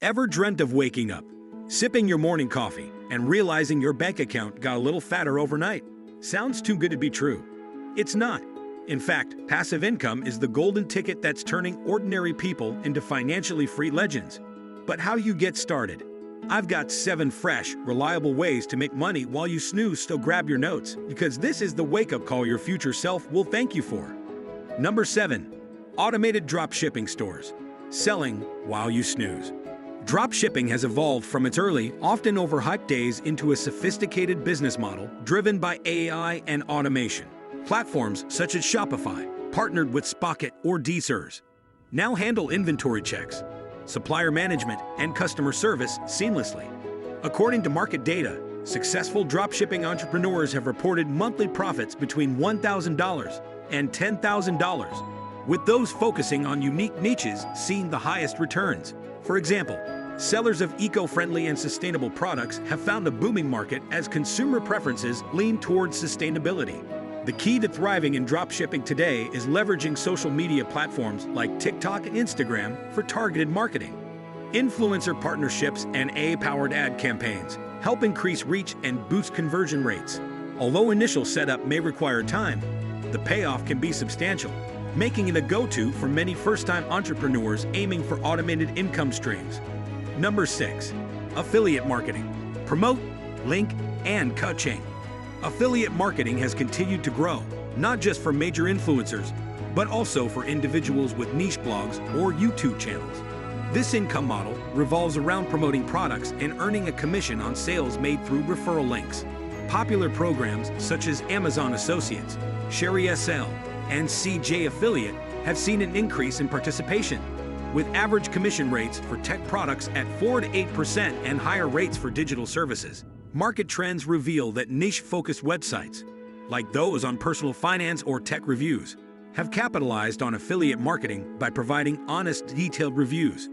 Ever dreamt of waking up, sipping your morning coffee, and realizing your bank account got a little fatter overnight? Sounds too good to be true. It's not. In fact, passive income is the golden ticket that's turning ordinary people into financially free legends. But how do you get started? I've got 7 fresh, reliable ways to make money while you snooze, so grab your notes, because this is the wake-up call your future self will thank you for. Number 7. Automated dropshipping stores. Selling while you snooze. Dropshipping has evolved from its early, often overhyped days into a sophisticated business model driven by AI and automation. Platforms such as Shopify, partnered with Spocket or DSers, now handle inventory checks, supplier management, and customer service seamlessly. According to market data, successful dropshipping entrepreneurs have reported monthly profits between $1,000 and $10,000, with those focusing on unique niches seeing the highest returns. For example, sellers of eco-friendly and sustainable products have found a booming market as consumer preferences lean towards sustainability. The key to thriving in dropshipping today is leveraging social media platforms like TikTok and Instagram for targeted marketing. Influencer partnerships and AI-powered ad campaigns help increase reach and boost conversion rates. Although initial setup may require time, the payoff can be substantial, making it a go-to for many first-time entrepreneurs aiming for automated income streams. Number 6. Affiliate marketing. Promote, link, and Ka-Ching. Affiliate marketing has continued to grow, not just for major influencers, but also for individuals with niche blogs or YouTube channels. This income model revolves around promoting products and earning a commission on sales made through referral links. Popular programs such as Amazon Associates, Sherry SL, and CJ Affiliate have seen an increase in participation, with average commission rates for tech products at 4 to 8% and higher rates for digital services. Market trends reveal that niche-focused websites, like those on personal finance or tech reviews, have capitalized on affiliate marketing by providing honest, detailed reviews.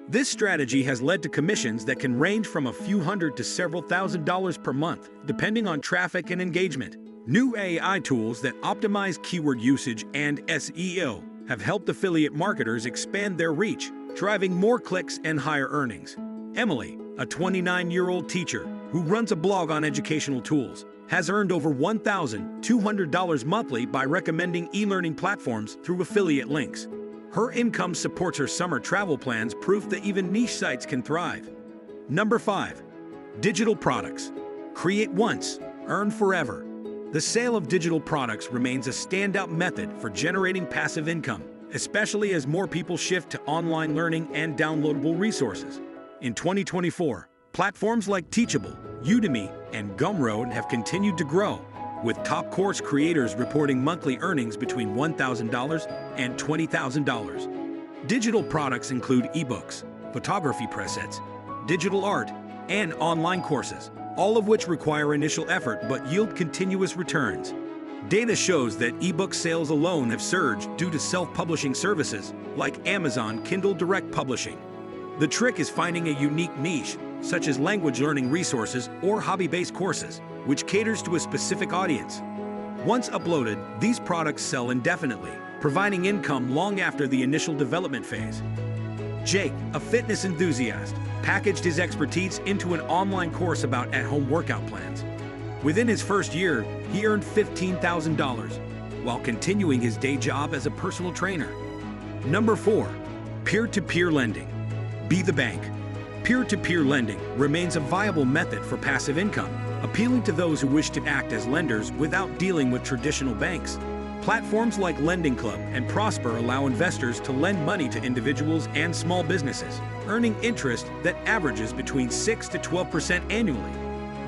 This strategy has led to commissions that can range from a few hundred to several $1,000s per month, depending on traffic and engagement. New AI tools that optimize keyword usage and SEO have helped affiliate marketers expand their reach, driving more clicks and higher earnings. Emily, a 29-year-old teacher who runs a blog on educational tools, has earned over $1,200 monthly by recommending e-learning platforms through affiliate links. Her income supports her summer travel plans, proof that even niche sites can thrive. Number 5. Digital products. Create once, earn forever. The sale of digital products remains a standout method for generating passive income, especially as more people shift to online learning and downloadable resources. In 2024, platforms like Teachable, Udemy, and Gumroad have continued to grow, with top course creators reporting monthly earnings between $1,000 and $20,000. Digital products include ebooks, photography presets, digital art, and online courses, all of which require initial effort but yield continuous returns. Data shows that ebook sales alone have surged due to self-publishing services like Amazon Kindle Direct Publishing. The trick is finding a unique niche, such as language learning resources or hobby-based courses, which caters to a specific audience. Once uploaded, these products sell indefinitely, providing income long after the initial development phase. Jake, a fitness enthusiast, packaged his expertise into an online course about at-home workout plans. Within his first year, he earned $15,000, while continuing his day job as a personal trainer. Number 4. Peer-to-peer lending. Be the bank. Peer-to-peer lending remains a viable method for passive income, appealing to those who wish to act as lenders without dealing with traditional banks. Platforms like Lending Club and Prosper allow investors to lend money to individuals and small businesses, earning interest that averages between 6 to 12% annually.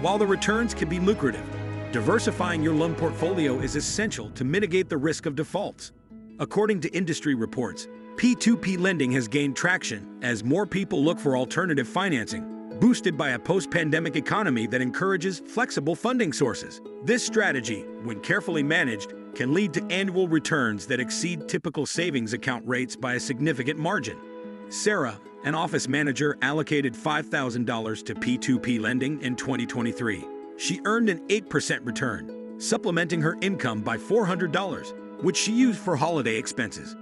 While the returns can be lucrative, diversifying your loan portfolio is essential to mitigate the risk of defaults. According to industry reports, P2P lending has gained traction as more people look for alternative financing, boosted by a post-pandemic economy that encourages flexible funding sources. This strategy, when carefully managed, can lead to annual returns that exceed typical savings account rates by a significant margin. Sarah, an office manager, allocated $5,000 to P2P lending in 2023. She earned an 8% return, supplementing her income by $400, which she used for holiday expenses.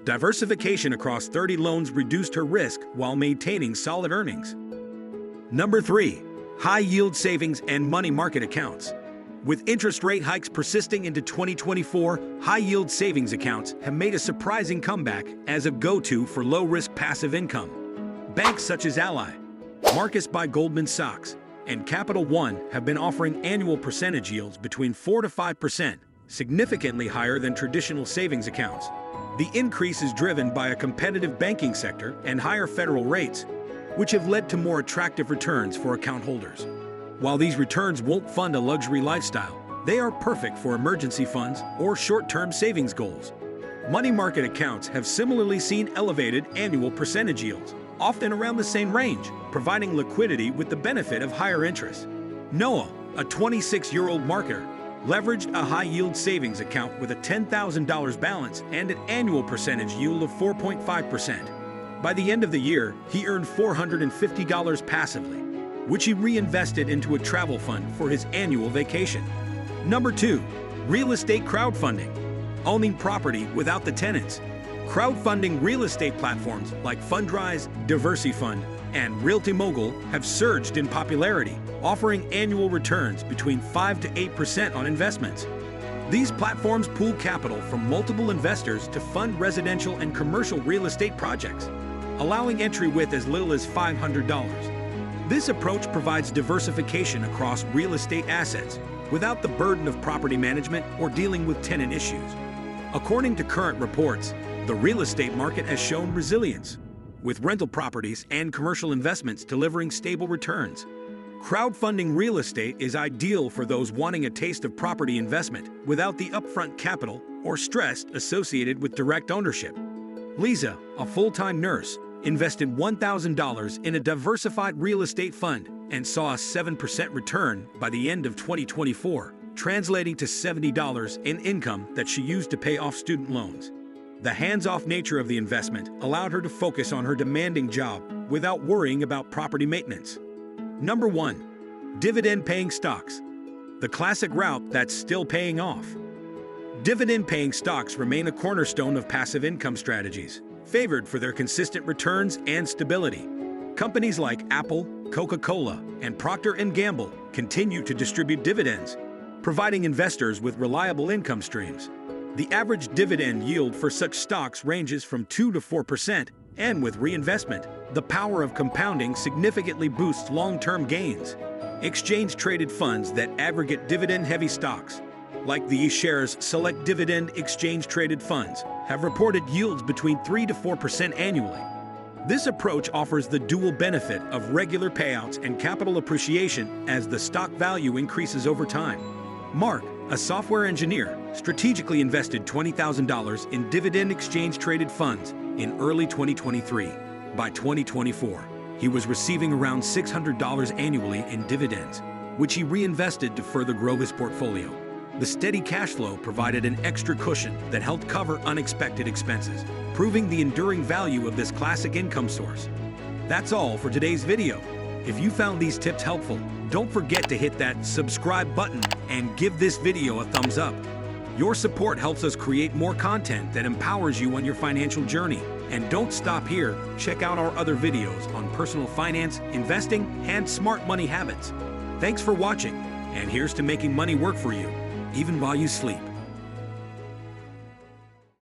Diversification across 30 loans reduced her risk while maintaining solid earnings. Number 3. High-yield savings and money market accounts. With interest rate hikes persisting into 2024, high-yield savings accounts have made a surprising comeback as a go-to for low-risk passive income. Banks such as Ally, Marcus by Goldman Sachs, and Capital One have been offering annual percentage yields between 4 to 5%, significantly higher than traditional savings accounts. The increase is driven by a competitive banking sector and higher federal rates, which have led to more attractive returns for account holders. While these returns won't fund a luxury lifestyle, they are perfect for emergency funds or short-term savings goals. Money market accounts have similarly seen elevated annual percentage yields, often around the same range, providing liquidity with the benefit of higher interest. Noah, a 26-year-old marketer, leveraged a high-yield savings account with a $10,000 balance and an annual percentage yield of 4.5%. By the end of the year, he earned $450 passively, which he reinvested into a travel fund for his annual vacation. Number 2. Real estate crowdfunding. Owning property without the tenants. Crowdfunding real estate platforms like Fundrise, DiversiFund, and Realty Mogul have surged in popularity, offering annual returns between 5 to 8% on investments. These platforms pool capital from multiple investors to fund residential and commercial real estate projects, allowing entry with as little as $500. This approach provides diversification across real estate assets without the burden of property management or dealing with tenant issues. According to current reports, the real estate market has shown resilience, with rental properties and commercial investments delivering stable returns. Crowdfunding real estate is ideal for those wanting a taste of property investment without the upfront capital or stress associated with direct ownership. Lisa, a full-time nurse, invested $1,000 in a diversified real estate fund and saw a 7% return by the end of 2024, translating to $70 in income that she used to pay off student loans. The hands-off nature of the investment allowed her to focus on her demanding job without worrying about property maintenance. Number 1. Dividend-paying stocks. The classic route that's still paying off. Dividend-paying stocks remain a cornerstone of passive income strategies, favored for their consistent returns and stability. Companies like Apple, Coca-Cola, and Procter & Gamble continue to distribute dividends, providing investors with reliable income streams. The average dividend yield for such stocks ranges from 2 to 4%, and with reinvestment, the power of compounding significantly boosts long-term gains. Exchange-traded funds that aggregate dividend-heavy stocks, like the eShares Select Dividend Exchange-Traded Funds, have reported yields between 3 to 4% annually. This approach offers the dual benefit of regular payouts and capital appreciation as the stock value increases over time. Mark, a software engineer, strategically invested $20,000 in dividend exchange-traded funds in early 2023. By 2024, he was receiving around $600 annually in dividends, which he reinvested to further grow his portfolio. The steady cash flow provided an extra cushion that helped cover unexpected expenses, proving the enduring value of this classic income source. That's all for today's video. If you found these tips helpful, don't forget to hit that subscribe button and give this video a thumbs up. Your support helps us create more content that empowers you on your financial journey. And don't stop here. Check out our other videos on personal finance, investing, and smart money habits. Thanks for watching, and here's to making money work for you, even while you sleep.